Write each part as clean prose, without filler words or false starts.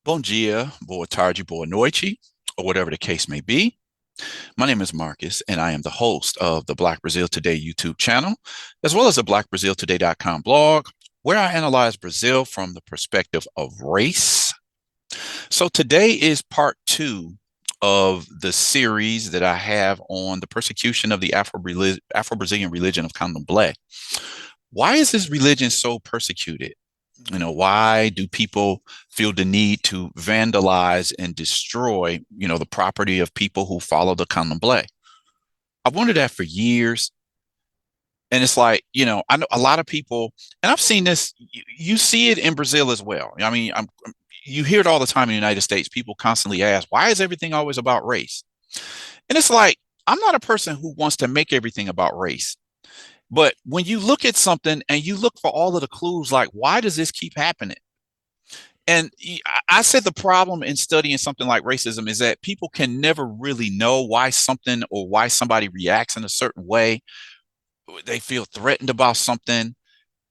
Bom dia, boa tarde, boa noite, or whatever the case may be. My name is Marcus, and I am the host of the Black Brazil Today YouTube channel, as well as the blackbraziltoday.com blog, where I analyze Brazil from the perspective of race. So today is part two of the series that I have on the persecution of the Afro-Brazilian religion of Candomblé. Why is this religion so persecuted? Why do people feel the need to vandalize and destroy, the property of people who follow the Candomblé? I wondered that for years. And it's like, I know a lot of people, and I've seen this, you see it in Brazil as well. I mean, you hear it all the time in the United States. People constantly ask, why is everything always about race? And it's like, I'm not a person who wants to make everything about race. But when you look at something and you look for all of the clues, like, why does this keep happening? And I said the problem in studying something like racism is that people can never really know why something or why somebody reacts in a certain way. They feel threatened about something.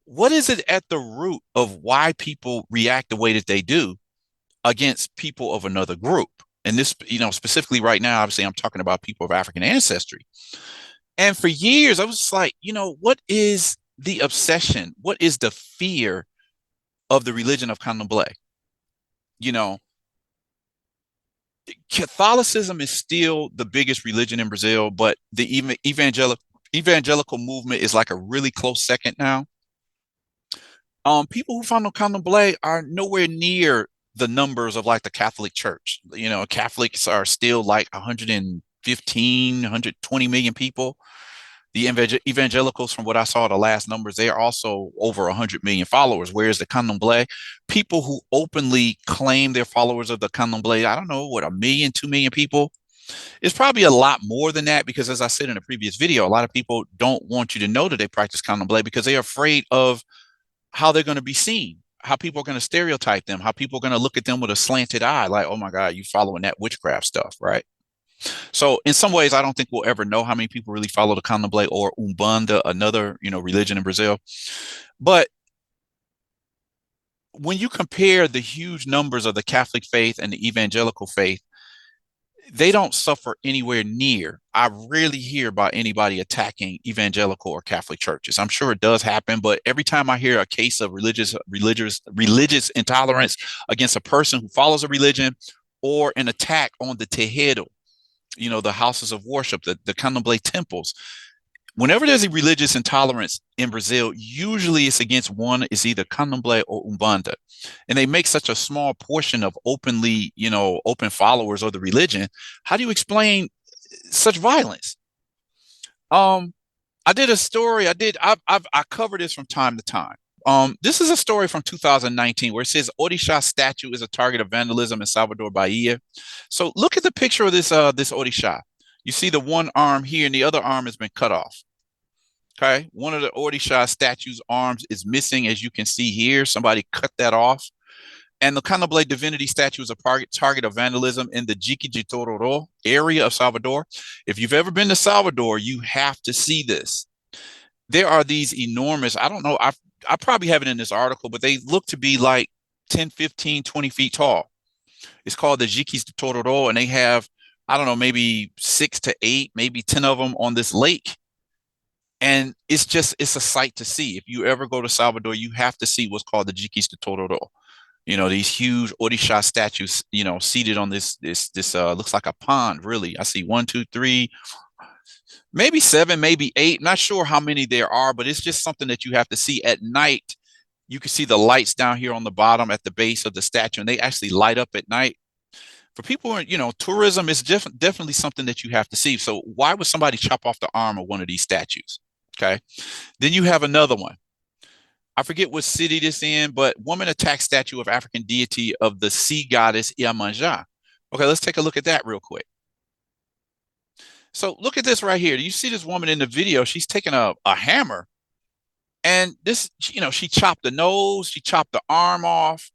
What is it at the root of why people react the way that they do against people of another group? And this, specifically right now, obviously, I'm talking about people of African ancestry. And for years, I was just like, what is the obsession? What is the fear of the religion of Candomblé? You know, Catholicism is still the biggest religion in Brazil, but the evangelical movement is like a really close second now. People who follow Candomblé are nowhere near the numbers of like the Catholic Church. Catholics are still like 115, 120 million people. The evangelicals, from what I saw, the last numbers, they are also over 100 million followers. Whereas the Candomblé, people who openly claim they're followers of the Candomblé, I don't know, what, a million, 2 million people? It's probably a lot more than that because, as I said in a previous video, a lot of people don't want you to know that they practice Candomblé because they're afraid of how they're going to be seen, how people are going to stereotype them, how people are going to look at them with a slanted eye, like, oh my God, you following that witchcraft stuff, right? So in some ways, I don't think we'll ever know how many people really follow the Candomblé or Umbanda, another, religion in Brazil. But when you compare the huge numbers of the Catholic faith and the evangelical faith, they don't suffer anywhere near. I rarely hear about anybody attacking evangelical or Catholic churches. I'm sure it does happen, but every time I hear a case of religious intolerance against a person who follows a religion or an attack on the terreiro, the houses of worship, the Candomblé temples. Whenever there's a religious intolerance in Brazil, usually it's against one is either Candomblé or Umbanda. And they make such a small portion of openly, open followers of the religion. How do you explain such violence? Um, I did a story. I cover this from time to time. This is a story from 2019 where it says Orixá statue is a target of vandalism in Salvador, Bahia. So look at the picture of this Orixá. You see the one arm here and the other arm has been cut off. Okay, one of the Orixá statue's arms is missing, as you can see here. Somebody cut that off. And the Candomblé divinity statue is a target of vandalism in the Jique de Tororó area of Salvador. If you've ever been to Salvador, you have to see this. There are these enormous, I don't know, I probably have it in this article, but they look to be like 10, 15, 20 feet tall. It's called the Jiques de Tororó, and they have, I don't know, maybe 6 to 8, maybe 10 of them on this lake. And it's a sight to see. If you ever go to Salvador, you have to see what's called the Jiques de Tororó. These huge Orixá statues, seated on this looks like a pond, really. I see 1, 2, 3, maybe 7, maybe 8. Not sure how many there are, but it's just something that you have to see at night. You can see the lights down here on the bottom at the base of the statue, and they actually light up at night. For people, tourism is definitely something that you have to see. So why would somebody chop off the arm of one of these statues? Okay. Then you have another one. I forget what city this in, but woman attacks statue of African deity of the sea goddess Iemanjá. Okay, let's take a look at that real quick. So look at this right here. You see this woman in the video, she's taking a hammer and this, she chopped the nose, she chopped the arm off.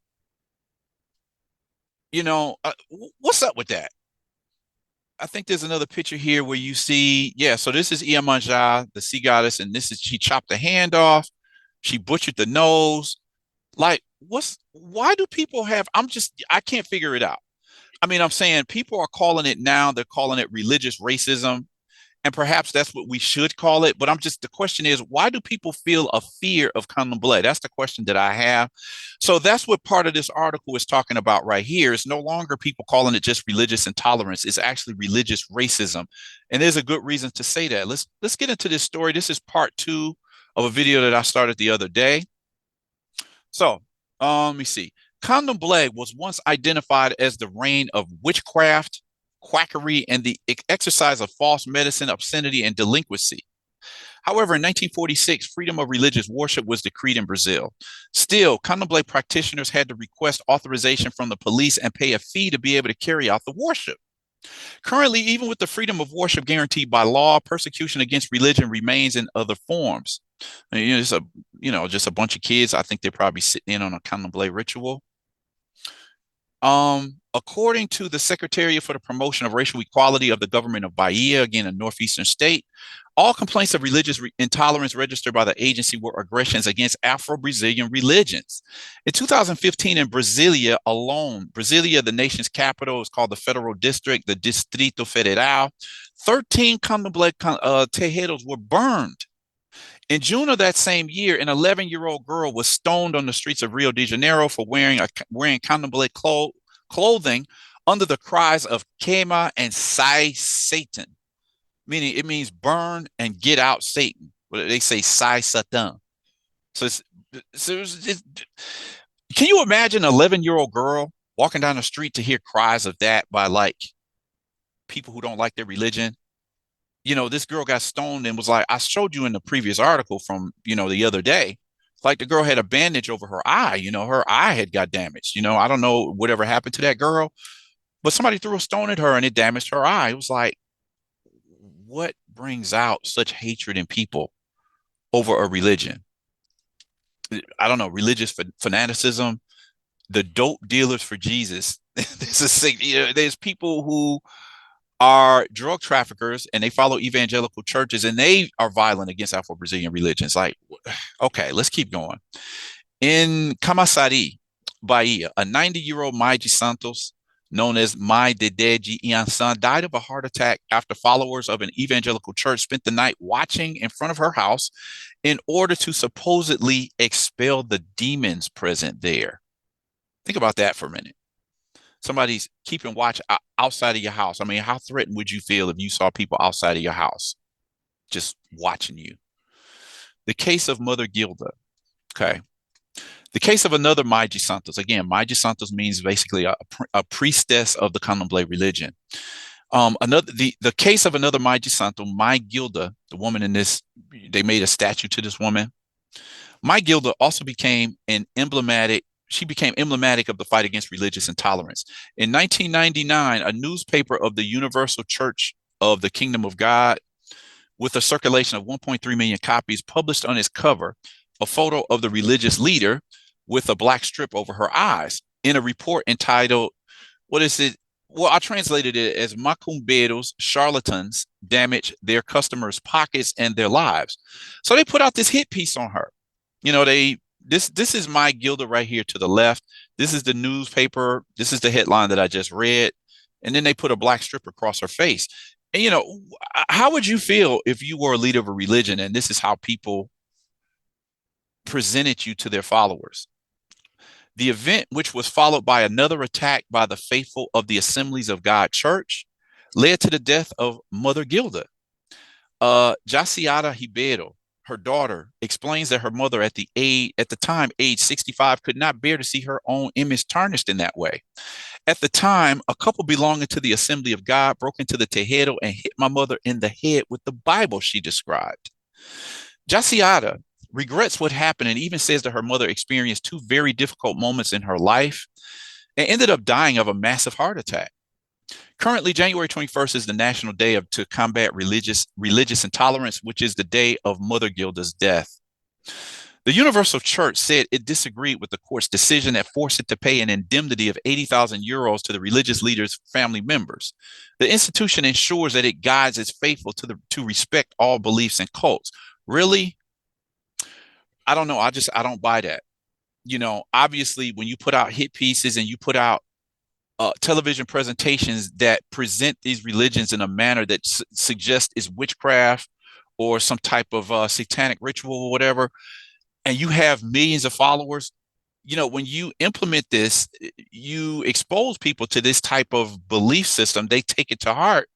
What's up with that? I think there's another picture here where you see, yeah, so this is Iemanjá, the sea goddess, and she chopped the hand off. She butchered the nose. Like, why do people have, I can't figure it out. I mean, I'm saying people are calling it now, they're calling it religious racism, and perhaps that's what we should call it. But the question is, why do people feel a fear of Candomblé? That's the question that I have. So that's what part of this article is talking about right here. It's no longer people calling it just religious intolerance. It's actually religious racism. And there's a good reason to say that. Let's get into this story. This is part two of a video that I started the other day. So let me see. Candomblé was once identified as the reign of witchcraft, quackery, and the exercise of false medicine, obscenity, and delinquency. However, in 1946, freedom of religious worship was decreed in Brazil. Still, Candomblé practitioners had to request authorization from the police and pay a fee to be able to carry out the worship. Currently, even with the freedom of worship guaranteed by law, persecution against religion remains in other forms. Just a bunch of kids. I think they're probably sitting in on a Candomblé ritual. According to the Secretariat for the Promotion of Racial Equality of the government of Bahia, again, a northeastern state, all complaints of religious intolerance registered by the agency were aggressions against Afro-Brazilian religions. In 2015, in Brasilia alone, Brasilia, the nation's capital, is called the Federal District, the Distrito Federal, 13 Candomblé terreiros were burned. In June of that same year, an 11-year-old girl was stoned on the streets of Rio de Janeiro for wearing Candomblé clothing under the cries of Queima and Sai Satan, meaning it means burn and get out Satan. They say Sai Satan. So, can you imagine an 11-year-old girl walking down the street to hear cries of that by like people who don't like their religion? This girl got stoned and was like, I showed you in the previous article from, the other day, like the girl had a bandage over her eye, her eye had got damaged. I don't know whatever happened to that girl, but somebody threw a stone at her and it damaged her eye. It was like, what brings out such hatred in people over a religion? I don't know, religious fanaticism, the dope dealers for Jesus. There's people who are drug traffickers and they follow evangelical churches and they are violent against Afro-Brazilian religions. Like, okay, let's keep going. In Camaçari, Bahia, a 90-year-old Mãe de Santos, known as Mãe de Yansan, died of a heart attack after followers of an evangelical church spent the night watching in front of her house in order to supposedly expel the demons present there. Think about that for a minute. Somebody's keeping watch outside of your house. I mean, how threatened would you feel if you saw people outside of your house just watching you? The case of Mother Gilda. Okay. The case of another Mãe de Santos. Again, Mãe de Santos means basically a priestess of the Candomblé religion. The case of another Mãe de Santos, Mãe Gilda, the woman in this, they made a statue to this woman. Mãe Gilda also became emblematic of the fight against religious intolerance. In 1999, a newspaper of the Universal Church of the Kingdom of God, with a circulation of 1.3 million copies, published on its cover a photo of the religious leader with a black strip over her eyes in a report entitled, what is it? Well, I translated it as Macumbeiros, charlatans, damage their customers' pockets and their lives. So they put out this hit piece on her. This is Mãe Gilda right here to the left. This is the newspaper. This is the headline that I just read. And then they put a black strip across her face. And, how would you feel if you were a leader of a religion and this is how people presented you to their followers? The event, which was followed by another attack by the faithful of the Assemblies of God Church, led to the death of Mother Gilda. Jaciara Ribeiro, her daughter, explains that her mother at the time, age 65, could not bear to see her own image tarnished in that way. At the time, a couple belonging to the Assembly of God broke into the terreiro and hit my mother in the head with the Bible, she described. Jaciara regrets what happened and even says that her mother experienced two very difficult moments in her life and ended up dying of a massive heart attack. Currently, January 21st is the national day to combat religious intolerance, which is the day of Mother Gilda's death. The Universal Church said it disagreed with the court's decision that forced it to pay an indemnity of 80,000 euros to the religious leaders' family members. The institution ensures that it guides its faithful to respect all beliefs and cults. Really? I don't know. I don't buy that. Obviously when you put out hit pieces and you put out television presentations that present these religions in a manner that suggests is witchcraft or some type of satanic ritual or whatever, and you have millions of followers, when you implement this, you expose people to this type of belief system. They take it to heart.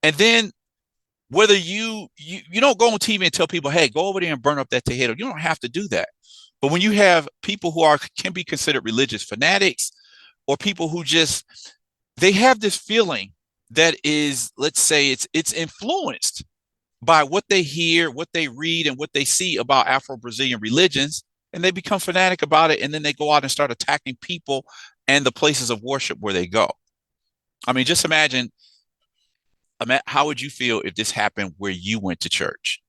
And then whether you don't go on TV and tell people, hey, go over there and burn up that Tejedo. You don't have to do that. But when you have people who can be considered religious fanatics, or people who just they have this feeling that is, let's say, it's influenced by what they hear, what they read, and what they see about Afro-Brazilian religions, and they become fanatic about it, and then they go out and start attacking people and the places of worship where they go. I mean, just imagine how would you feel if this happened where you went to church?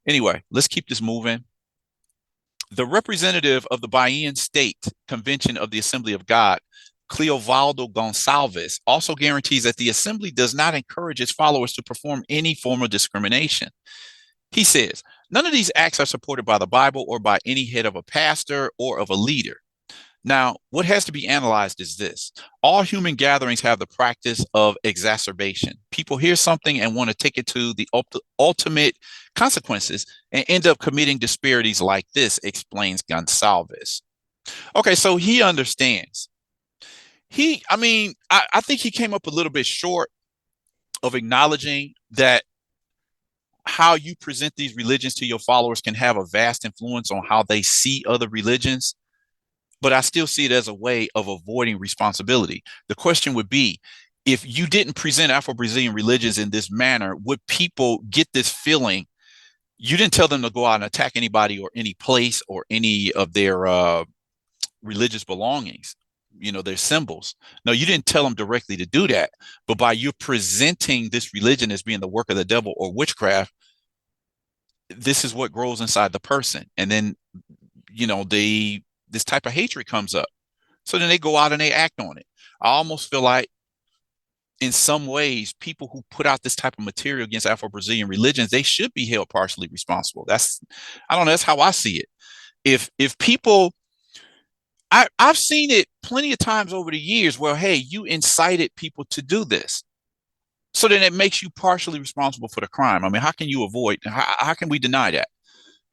Anyway, let's keep this moving. The representative of the Bahian State Convention of the Assembly of God, Cleovaldo Gonçalves, also guarantees that the assembly does not encourage its followers to perform any form of discrimination. He says, none of these acts are supported by the Bible or by any head of a pastor or of a leader. Now, what has to be analyzed is this. All human gatherings have the practice of exacerbation. People hear something and want to take it to the ultimate consequences and end up committing disparities like this, explains Gonçalves. Okay, so he understands. I think he came up a little bit short of acknowledging that how you present these religions to your followers can have a vast influence on how they see other religions. But I still see it as a way of avoiding responsibility. The question would be, if you didn't present Afro-Brazilian religions in this manner, would people get this feeling? You didn't tell them to go out and attack anybody or any place or any of their religious belongings, their symbols. No, you didn't tell them directly to do that. But by you presenting this religion as being the work of the devil or witchcraft, this is what grows inside the person. And then, this type of hatred comes up. So then they go out and they act on it. I almost feel like in some ways, people who put out this type of material against Afro-Brazilian religions, they should be held partially responsible. I don't know, that's how I see it. If people, I've seen it plenty of times over the years where, hey, you incited people to do this. So then it makes you partially responsible for the crime. I mean, how can you avoid, how can we deny that?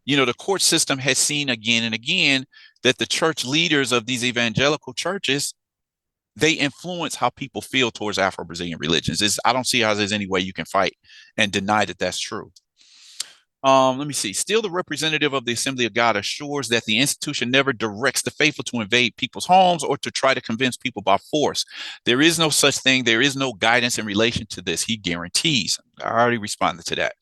The court system has seen again and again that the church leaders of these evangelical churches, they influence how people feel towards Afro-Brazilian religions. I don't see how there's any way you can fight and deny that that's true. Let me see. Still, the representative of the Assembly of God assures that the institution never directs the faithful to invade people's homes or to try to convince people by force. There is no such thing. There is no guidance in relation to this, he guarantees. I already responded to that.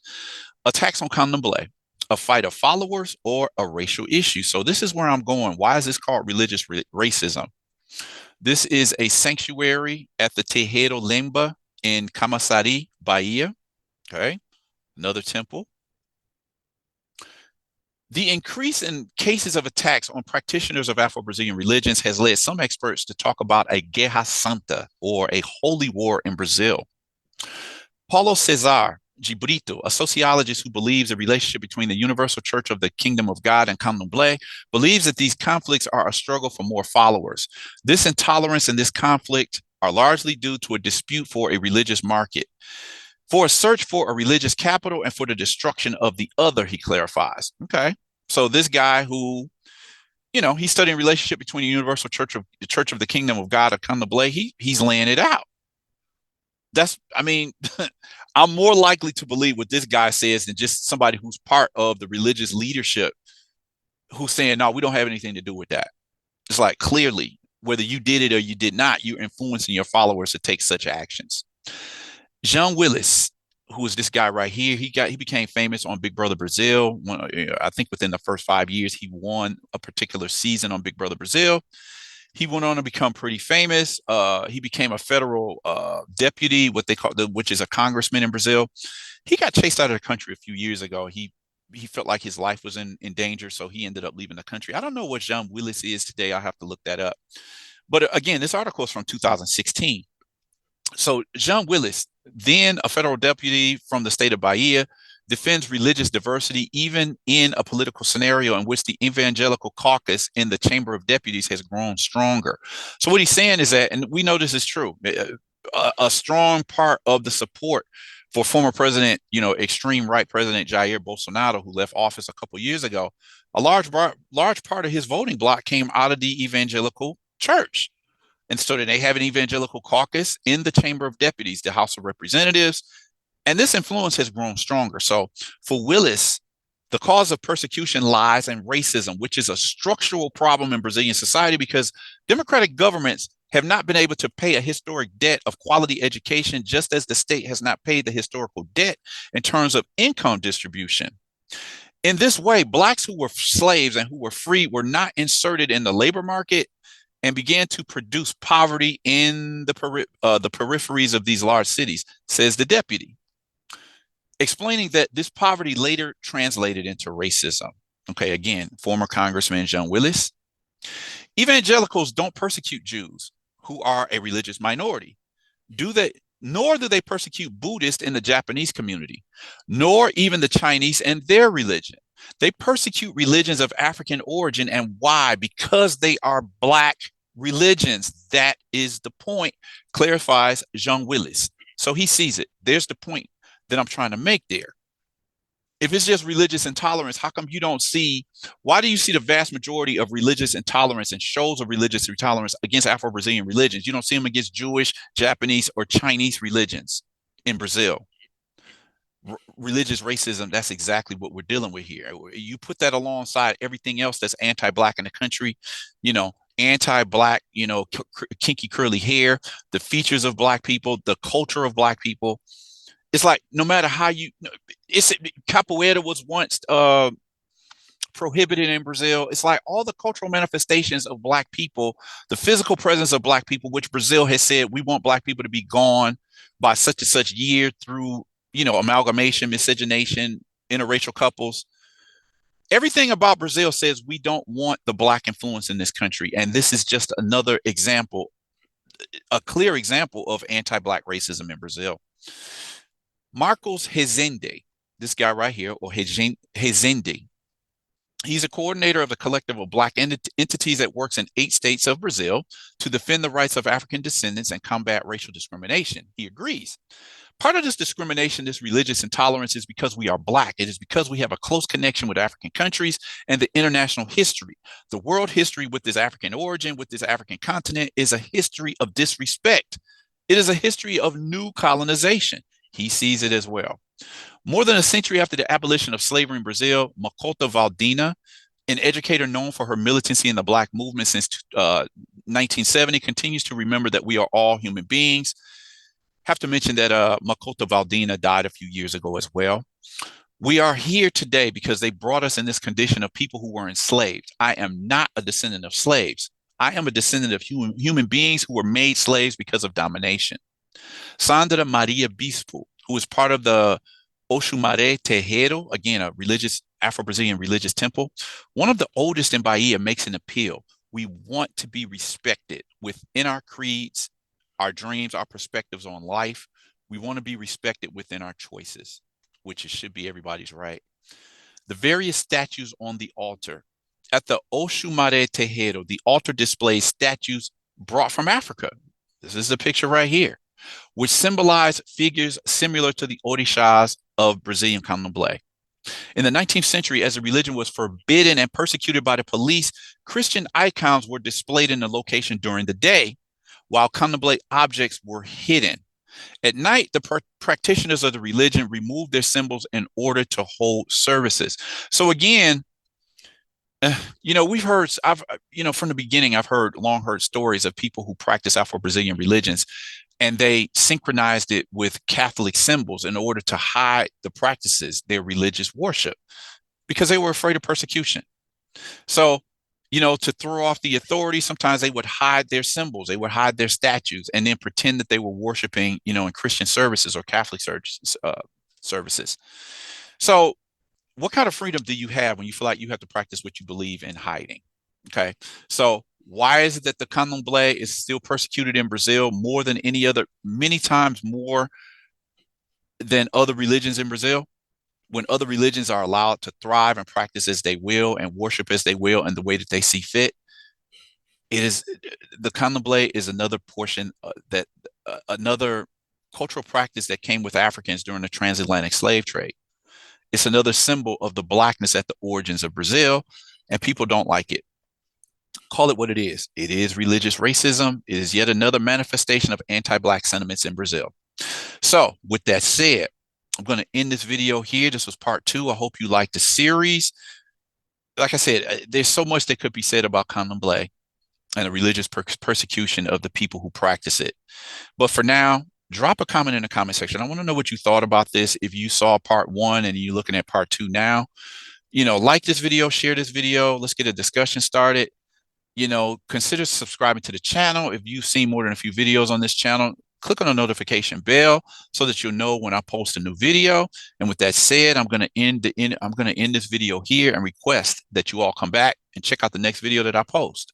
Attacks on Candomblé, a fight of followers or a racial issue. So this is where I'm going. Why is this called religious racism? This is a sanctuary at the Terreiro Lemba in Camaçari, Bahia. Okay, another temple. The increase in cases of attacks on practitioners of Afro-Brazilian religions has led some experts to talk about a guerra santa, or a holy war in Brazil. Paulo Cesar de Brito, a sociologist who believes the relationship between the Universal Church of the Kingdom of God and Candomblé, believes that these conflicts are a struggle for more followers. This intolerance and this conflict are largely due to a dispute for a religious market, for a search for a religious capital, and for the destruction of the other, he clarifies. Okay, so this guy who, he's studying relationship between the Universal Church of the Kingdom of God of Candomblé, he's laying it out. I'm more likely to believe what this guy says than just somebody who's part of the religious leadership who's saying, no, we don't have anything to do with that. It's like, clearly, whether you did it or you did not, you're influencing your followers to take such actions. Jean Willis, who is this guy right here, he became famous on Big Brother Brazil. I think within the first 5 years, he won a particular season on Big Brother Brazil. He went on to become pretty famous. He became a federal deputy, which is a congressman in Brazil. He got chased out of the country a few years ago. He felt like his life was in danger, so he ended up leaving the country. I don't know what Jean Willis is today. I'll have to look that up. But again, this article is from 2016. So Jean Willis, then a federal deputy from the state of Bahia, defends religious diversity, even in a political scenario in which the evangelical caucus in the Chamber of Deputies has grown stronger. So what he's saying is that, and we know this is true, a strong part of the support for former president, extreme right President Jair Bolsonaro, who left office a couple of years ago, a large part of his voting bloc came out of the evangelical church. And so they have an evangelical caucus in the Chamber of Deputies, the House of Representatives, and this influence has grown stronger. So for Willis, the cause of persecution lies in racism, which is a structural problem in Brazilian society because democratic governments have not been able to pay a historic debt of quality education, just as the state has not paid the historical debt in terms of income distribution. In this way, Blacks who were slaves and who were free were not inserted in the labor market and began to produce poverty in the peripheries of these large cities, says the deputy, explaining that this poverty later translated into racism. Okay, again, former Congressman Jean Willis. Evangelicals don't persecute Jews, who are a religious minority. Nor do they persecute Buddhists in the Japanese community, nor even the Chinese and their religion. They persecute religions of African origin. And why? Because they are Black religions. That is the point, clarifies Jean Willis. So he sees it. There's the point that I'm trying to make there. If it's just religious intolerance, how come you don't see, why do you see the vast majority of religious intolerance and shows of religious intolerance against Afro-Brazilian religions? You don't see them against Jewish, Japanese, or Chinese religions in Brazil. Religious racism, that's exactly what we're dealing with here. You put that alongside everything else that's anti-Black in the country, anti-Black, kinky curly hair, the features of Black people, the culture of Black people. It's like no matter how capoeira was once prohibited in Brazil. It's like all the cultural manifestations of Black people, the physical presence of Black people, which Brazil has said we want Black people to be gone by such and such year through, amalgamation, miscegenation, interracial couples. Everything about Brazil says we don't want the Black influence in this country. And this is just another example, a clear example of anti-Black racism in Brazil. Marcos Rezende, this guy right here, or Rezende, he's a coordinator of the collective of Black entities that works in 8 states of Brazil to defend the rights of African descendants and combat racial discrimination. He agrees. Part of this discrimination, this religious intolerance, is because we are Black. It is because we have a close connection with African countries and the international history. The world history with this African origin, with this African continent, is a history of disrespect. It is a history of new colonization. He sees it as well. More than a century after the abolition of slavery in Brazil, Makota Valdina, an educator known for her militancy in the Black movement since 1970, continues to remember that we are all human beings. Have to mention that Makota Valdina died a few years ago as well. We are here today because they brought us in this condition of people who were enslaved. I am not a descendant of slaves. I am a descendant of human beings who were made slaves because of domination. Sandra Maria Bispo, who is part of the Oxumaré Terreiro, again, a religious Afro-Brazilian religious temple, one of the oldest in Bahia, makes an appeal. We want to be respected within our creeds, our dreams, our perspectives on life. We want to be respected within our choices, which should be everybody's right. The various statues on the altar. At the Oxumaré Terreiro, the altar displays statues brought from Africa. This is the picture right here, which symbolize figures similar to the orishas of Brazilian Candomblé. In the 19th century, as the religion was forbidden and persecuted by the police, Christian icons were displayed in the location during the day, while Candomblé objects were hidden. At night, the practitioners of the religion removed their symbols in order to hold services. So again, we've heard, from the beginning, I've long heard stories of people who practice Afro-Brazilian religions, and they synchronized it with Catholic symbols in order to hide the practices, their religious worship, because they were afraid of persecution. So, to throw off the authority, sometimes they would hide their symbols, they would hide their statues, and then pretend that they were worshiping, in Christian services or Catholic services. So, what kind of freedom do you have when you feel like you have to practice what you believe in hiding? Okay, so why is it that the Candomblé is still persecuted in Brazil more than any other, many times more than other religions in Brazil? when other religions are allowed to thrive and practice as they will and worship as they will in the way that they see fit, it is the candomblé is another portion that another cultural practice that came with Africans during the transatlantic slave trade. It's another symbol of the blackness at the origins of Brazil, and people don't like it. Call it what it is. It is religious racism. It is yet another manifestation of anti-black sentiments in Brazil. So with that said, I'm going to end this video here. This was part 2. I hope you liked the series. Like I said, there's so much that could be said about candomblé and the religious persecution of the people who practice it. But for now, drop a comment in the comment section. I want to know what you thought about this. If you saw part 1 and you're looking at part 2 now, like this video, share this video. Let's get a discussion started. Consider subscribing to the channel. If you've seen more than a few videos on this channel, click on the notification bell so that you'll know when I post a new video. And with that said, I'm going to end this video here and request that you all come back and check out the next video that I post.